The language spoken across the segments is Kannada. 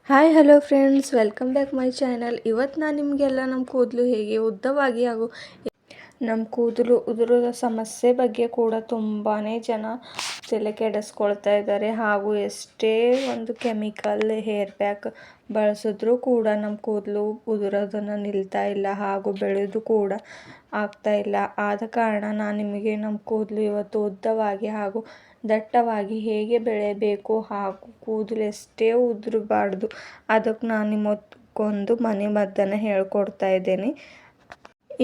Hi hello friends, welcome back my channel. ಇವತ್ತು ನಾನು ನಿಮಗೆಲ್ಲ ನಮ್ಮ ಕೂದಲು ಹೇಗೆ ಉದ್ದವಾಗಿ ಹಾಗೂ ನಮ್ಮ ಕೂದಲು ಉದುರುವ ಸಮಸ್ಯೆ ಬಗ್ಗೆ ಕೂಡ ತುಂಬಾ ಜನ ತಲೆ ಕೆಡಿಸ್ಕೊಳ್ತಾ ಇದ್ದಾರೆ. ಹಾಗೂ ಎಷ್ಟೇ ಒಂದು ಕೆಮಿಕಲ್ ಹೇರ್ ಪ್ಯಾಕ್ ಬಳಸಿದ್ರೂ ಕೂಡ ನಮ್ಮ ಕೂದಲು ಉದುರೋದನ್ನು ನಿಲ್ತಾ ಇಲ್ಲ ಹಾಗೂ ಬೆಳೆದು ಕೂಡ ಆಗ್ತಾ ಇಲ್ಲ. ಆದ ಕಾರಣ ನಾನು ನಿಮಗೆ ನಮ್ಮ ಕೂದಲು ಇವತ್ತು ಉದ್ದವಾಗಿ ಹಾಗೂ ದಟ್ಟವಾಗಿ ಹೇಗೆ ಬೆಳೆಯಬೇಕು ಹಾಗೂ ಕೂದಲು ಎಷ್ಟೇ ಉದುರಬಾರ್ದು ಅದಕ್ಕೆ ನಾನು ನಿಮಗೊಂದು ಮನೆ ಮದ್ದನ್ನು ಹೇಳ್ಕೊಡ್ತಾ ಇದ್ದೇನೆ.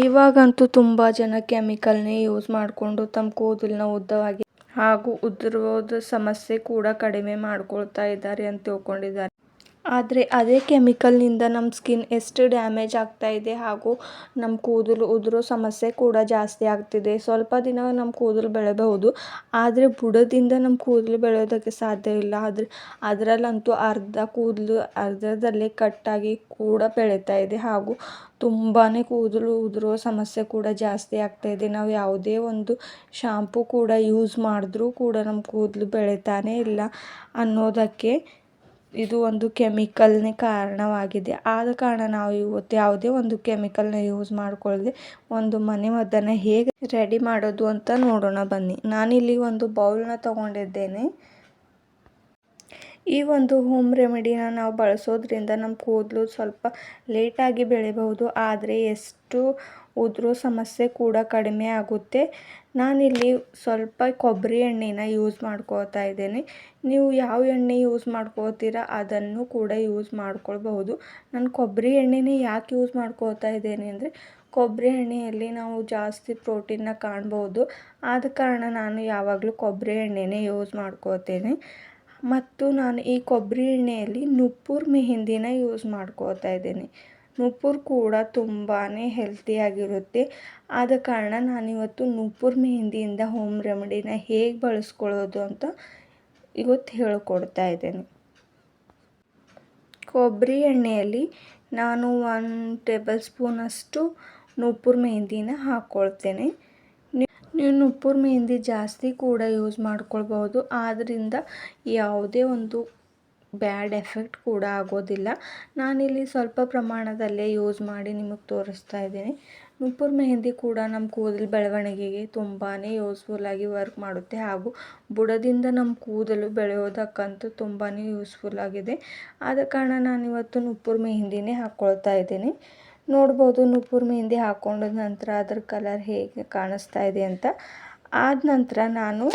ಇವಾಗಂತೂ ತುಂಬ ಜನ ಕೆಮಿಕಲ್ನೇ ಯೂಸ್ ಮಾಡಿಕೊಂಡು ತಮ್ಮ ಕೂದಲನ್ನ ಉದ್ದವಾಗಿ ಹಾಗೂ ಉದುರೋದ ಸಮಸ್ಯೆ ಕೂಡ ಕಡಿಮೆ ಮಾಡ್ಕೊಳ್ತಾ ಇದ್ದಾರೆ ಅಂತ ತಿಳ್ಕೊಂಡಿದ್ದಾರೆ. ಆದರೆ ಅದೇ ಕೆಮಿಕಲ್ನಿಂದ ನಮ್ಮ ಸ್ಕಿನ್ ಎಷ್ಟು ಡ್ಯಾಮೇಜ್ ಆಗ್ತಾ ಇದೆ ಹಾಗೂ ನಮ್ಮ ಕೂದಲು ಉದುರೋ ಸಮಸ್ಯೆ ಕೂಡ ಜಾಸ್ತಿ ಆಗ್ತಿದೆ. ಸ್ವಲ್ಪ ದಿನ ನಮ್ಮ ಕೂದಲು ಬೆಳೆಯಬಹುದು, ಆದರೆ ಬುಡದಿಂದ ನಮ್ಮ ಕೂದಲು ಬೆಳೆಯೋದಕ್ಕೆ ಸಾಧ್ಯ ಇಲ್ಲ. ಅದರಲ್ಲಂತೂ ಅರ್ಧ ಕೂದಲು ಅರ್ಧದಲ್ಲೇ ಕಟ್ಟಾಗಿ ಕೂಡ ಬೆಳೀತಾ ಇದೆ ಹಾಗೂ ತುಂಬಾ ಕೂದಲು ಉದುರೋ ಸಮಸ್ಯೆ ಕೂಡ ಜಾಸ್ತಿ ಆಗ್ತಾ ಇದೆ. ನಾವು ಯಾವುದೇ ಒಂದು ಶಾಂಪೂ ಕೂಡ ಯೂಸ್ ಮಾಡಿದ್ರೂ ಕೂಡ ನಮ್ಮ ಕೂದಲು ಬೆಳೀತಾನೇ ಇಲ್ಲ ಅನ್ನೋದಕ್ಕೆ ಇದು ಒಂದು ಕೆಮಿಕಲ್ನೇ ಕಾರಣವಾಗಿದೆ. ಆದ ಕಾರಣ ನಾವು ಇವತ್ತು ಯಾವುದೇ ಒಂದು ಕೆಮಿಕಲ್ನ ಯೂಸ್ ಮಾಡಿಕೊಳ್ಳದೆ ಒಂದು ಮನೆ ಮದ್ದನ್ನು ಹೇಗೆ ರೆಡಿ ಮಾಡೋದು ಅಂತ ನೋಡೋಣ ಬನ್ನಿ. ನಾನಿಲ್ಲಿ ಒಂದು ಬೌಲ್ನ ತಗೊಂಡಿದ್ದೇನೆ. ಈ ಒಂದು ಹೋಮ್ ರೆಮಿಡಿನ ನಾವು ಬಳಸೋದ್ರಿಂದ ನಮ್ಮ ಕೂದಲು ಸ್ವಲ್ಪ ಲೇಟಾಗಿ ಬೆಳೆಯಬಹುದು, ಆದರೆ ಎಷ್ಟು ಉದುರೋ ಸಮಸ್ಯೆ ಕೂಡ ಕಡಿಮೆ ಆಗುತ್ತೆ. ನಾನಿಲ್ಲಿ ಸ್ವಲ್ಪ ಕೊಬ್ಬರಿ ಎಣ್ಣೆನ ಯೂಸ್ ಮಾಡ್ಕೋತಾ ಇದ್ದೇನೆ. ನೀವು ಯಾವ ಎಣ್ಣೆ ಯೂಸ್ ಮಾಡ್ಕೋತೀರಾ ಅದನ್ನು ಕೂಡ ಯೂಸ್ ಮಾಡ್ಕೊಳ್ಬಹುದು. ನಾನು ಕೊಬ್ಬರಿ ಎಣ್ಣೆನೇ ಯಾಕೆ ಯೂಸ್ ಮಾಡ್ಕೋತಾ ಇದ್ದೇನೆ ಅಂದರೆ ಕೊಬ್ಬರಿ ಎಣ್ಣೆಯಲ್ಲಿ ನಾವು ಜಾಸ್ತಿ ಪ್ರೋಟೀನ್ನ ಕಾಣ್ಬೋದು. ಆದ ಕಾರಣ ನಾನು ಯಾವಾಗಲೂ ಕೊಬ್ಬರಿ ಎಣ್ಣೆನೇ ಯೂಸ್ ಮಾಡ್ಕೋತೇನೆ. ಮತ್ತು ನಾನು ಈ ಕೊಬ್ಬರಿ ಎಣ್ಣೆಯಲ್ಲಿ ನುಪ್ಪುರ್ ಮೆಹಂದಿನ ಯೂಸ್ ಮಾಡ್ಕೋತಾ ಇದ್ದೇನೆ. ನುಪ್ಪುರ್ ಕೂಡ ತುಂಬಾ ಹೆಲ್ತಿಯಾಗಿರುತ್ತೆ. ಆದ ಕಾರಣ ನಾನಿವತ್ತು ನುಪ್ಪುರ್ ಮೆಹಂದಿಯಿಂದ ಹೋಮ್ ರೆಮಿಡಿನ ಹೇಗೆ ಬಳಸ್ಕೊಳ್ಳೋದು ಅಂತ ಇವತ್ತು ಹೇಳ್ಕೊಡ್ತಾ ಇದ್ದೇನೆ. ಕೊಬ್ಬರಿ ಎಣ್ಣೆಯಲ್ಲಿ ನಾನು 1 ಟೇಬಲ್ ಸ್ಪೂನಷ್ಟು ನುಪ್ಪುರ್ ಮೆಹಂದಿನ ಹಾಕ್ಕೊಳ್ತೇನೆ. ನೀವು ನುಪ್ಪುರ್ ಮೆಹಂದಿ ಜಾಸ್ತಿ ಕೂಡ ಯೂಸ್ ಮಾಡ್ಕೊಳ್ಬಹುದು. ಆದ್ದರಿಂದ ಯಾವುದೇ ಒಂದು ಬ್ಯಾಡ್ ಎಫೆಕ್ಟ್ ಕೂಡ ಆಗೋದಿಲ್ಲ. ನಾನಿಲ್ಲಿ ಸ್ವಲ್ಪ ಪ್ರಮಾಣದಲ್ಲೇ ಯೂಸ್ ಮಾಡಿ ನಿಮಗೆ ತೋರಿಸ್ತಾ ಇದ್ದೇನೆ. ನುಪ್ಪುರ್ ಮೆಹಂದಿ ಕೂಡ ನಮ್ಮ ಕೂದಲು ಬೆಳವಣಿಗೆಗೆ ತುಂಬಾ ಯೂಸ್ಫುಲ್ಲಾಗಿ ವರ್ಕ್ ಮಾಡುತ್ತೆ ಹಾಗೂ ಬುಡದಿಂದ ನಮ್ಮ ಕೂದಲು ಬೆಳೆಯೋದಕ್ಕಂತೂ ತುಂಬಾ ಯೂಸ್ಫುಲ್ ಆಗಿದೆ. ಆದ ಕಾರಣ ನಾನಿವತ್ತು ನುಪ್ಪುರ್ ಮೆಹಂದಿನೇ ಹಾಕ್ಕೊಳ್ತಾ ಇದ್ದೇನೆ. ನೋಡ್ಬೋದು ನುಪ್ಪುರ್ ಮೆಹಂದಿ ಹಾಕ್ಕೊಂಡ ನಂತರ ಅದರ ಕಲರ್ ಹೇಗೆ ಕಾಣಿಸ್ತಾ ಇದೆ ಅಂತ. ಆದ ನಂತರ ನಾನು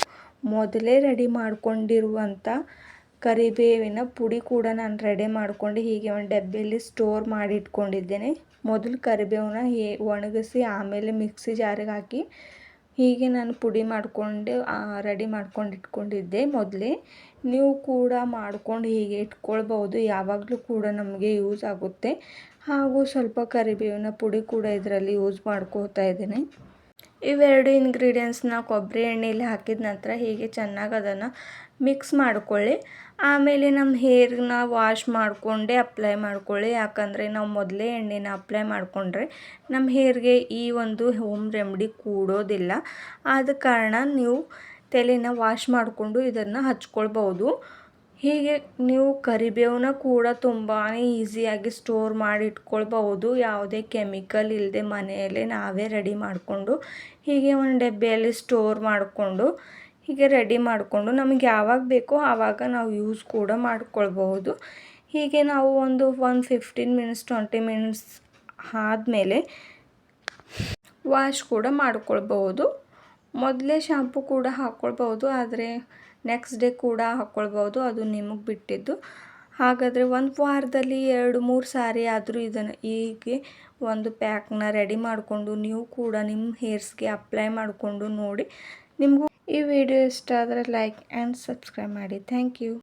ಮೊದಲೇ ರೆಡಿ ಮಾಡ್ಕೊಂಡಿರುವಂಥ ಕರಿಬೇವಿನ ಪುಡಿ ಕೂಡ ನಾನು ರೆಡಿ ಮಾಡ್ಕೊಂಡು ಹೀಗೆ ಒಂದು ಡಬ್ಬಿಯಲ್ಲಿ ಸ್ಟೋರ್ ಮಾಡಿ ಇಟ್ಕೊಂಡಿದ್ದೇನೆ. ಮೊದಲು ಕರಿಬೇವನ್ನ ಒಣಗಿಸಿ ಆಮೇಲೆ ಮಿಕ್ಸಿ ಜಾರಿಗೆ ಹಾಕಿ ಹೀಗೆ ನಾನು ಪುಡಿ ಮಾಡಿಕೊಂಡು ರೆಡಿ ಮಾಡ್ಕೊಂಡು ಇಟ್ಕೊಂಡಿದ್ದೆ ಮೊದಲೇ. ನೀವು ಕೂಡ ಮಾಡ್ಕೊಂಡು ಹೀಗೆ ಇಟ್ಕೊಳ್ಬೋದು, ಯಾವಾಗಲೂ ಕೂಡ ನಮಗೆ ಯೂಸ್ ಆಗುತ್ತೆ. ಹಾಗೂ ಸ್ವಲ್ಪ ಕರಿಬೇವಿನ ಪುಡಿ ಕೂಡ ಇದರಲ್ಲಿ ಯೂಸ್ ಮಾಡ್ಕೋತಾ ಇದ್ದೇನೆ. ಇವೆರಡು ಇಂಗ್ರೀಡಿಯೆಂಟ್ಸ್ನ ಕೊಬ್ಬರಿ ಎಣ್ಣೆಯಲ್ಲಿ ಹಾಕಿದ ನಂತರ ಹೀಗೆ ಚೆನ್ನಾಗಿ ಅದನ್ನು ಮಿಕ್ಸ್ ಮಾಡ್ಕೊಳ್ಳಿ. ಆಮೇಲೆ ನಮ್ಮ ಹೇರ್ನ ವಾಶ್ ಮಾಡಿಕೊಂಡೇ ಅಪ್ಲೈ ಮಾಡ್ಕೊಳ್ಳಿ. ಯಾಕಂದರೆ ನಾವು ಮೊದಲೇ ಎಣ್ಣೆನ ಅಪ್ಲೈ ಮಾಡಿಕೊಂಡ್ರೆ ನಮ್ಮ ಹೇರ್ಗೆ ಈ ಒಂದು ಹೋಮ್ ರೆಮಿಡಿ ಕೂಡೋದಿಲ್ಲ. ಆದ ಕಾರಣ ನೀವು ತಲೆನ ವಾಶ್ ಮಾಡಿಕೊಂಡು ಇದನ್ನು ಹಚ್ಕೊಳ್ಬೋದು. ಹೀಗೆ ನೀವು ಕರಿಬೇವನ್ನ ಕೂಡ ತುಂಬಾ ಈಸಿಯಾಗಿ ಸ್ಟೋರ್ ಮಾಡಿ ಇಟ್ಕೊಳ್ಬಹುದು. ಯಾವುದೇ ಕೆಮಿಕಲ್ ಇಲ್ಲದೆ ಮನೆಯಲ್ಲೇ ನಾವೇ ರೆಡಿ ಮಾಡಿಕೊಂಡು ಹೀಗೆ ಒಂದು ಡಬ್ಬಿಯಲ್ಲಿ ಸ್ಟೋರ್ ಮಾಡಿಕೊಂಡು ಹೀಗೆ ರೆಡಿ ಮಾಡಿಕೊಂಡು ನಮಗೆ ಯಾವಾಗ ಬೇಕೋ ಆವಾಗ ನಾವು ಯೂಸ್ ಕೂಡ ಮಾಡ್ಕೊಳ್ಬಹುದು. ಹೀಗೆ ನಾವು ಒಂದು 15 ಮಿನಿಟ್ಸ್ 20 ಮಿನಿಟ್ಸ್ ಆದಮೇಲೆ ವಾಶ್ ಕೂಡ ಮಾಡ್ಕೊಳ್ಬಹುದು. ಮೊದಲೇ ಶಾಂಪೂ ಕೂಡ ಹಾಕ್ಕೊಳ್ಬಹುದು, ಆದರೆ ನೆಕ್ಸ್ಟ್ ಡೇ ಕೂಡ ಹಾಕ್ಕೊಳ್ಬಹುದು, ಅದು ನಿಮಗೆ ಬಿಟ್ಟಿದ್ದು. ಹಾಗಾದರೆ ಒಂದು ವಾರದಲ್ಲಿ 2-3 ಸಾರಿ ಆದರೂ ಇದನ್ನು ಹೀಗೆ ಒಂದು ಪ್ಯಾಕ್ನ ರೆಡಿ ಮಾಡಿಕೊಂಡು ನೀವು ಕೂಡ ನಿಮ್ಮ ಹೇರ್ಸ್ಗೆ ಅಪ್ಲೈ ಮಾಡಿಕೊಂಡು ನೋಡಿ. ನಿಮಗೂ ಈ ವಿಡಿಯೋ ಇಷ್ಟ ಆದರೆ ಲೈಕ್ ಆ್ಯಂಡ್ ಸಬ್ಸ್ಕ್ರೈಬ್ ಮಾಡಿ. Thank you.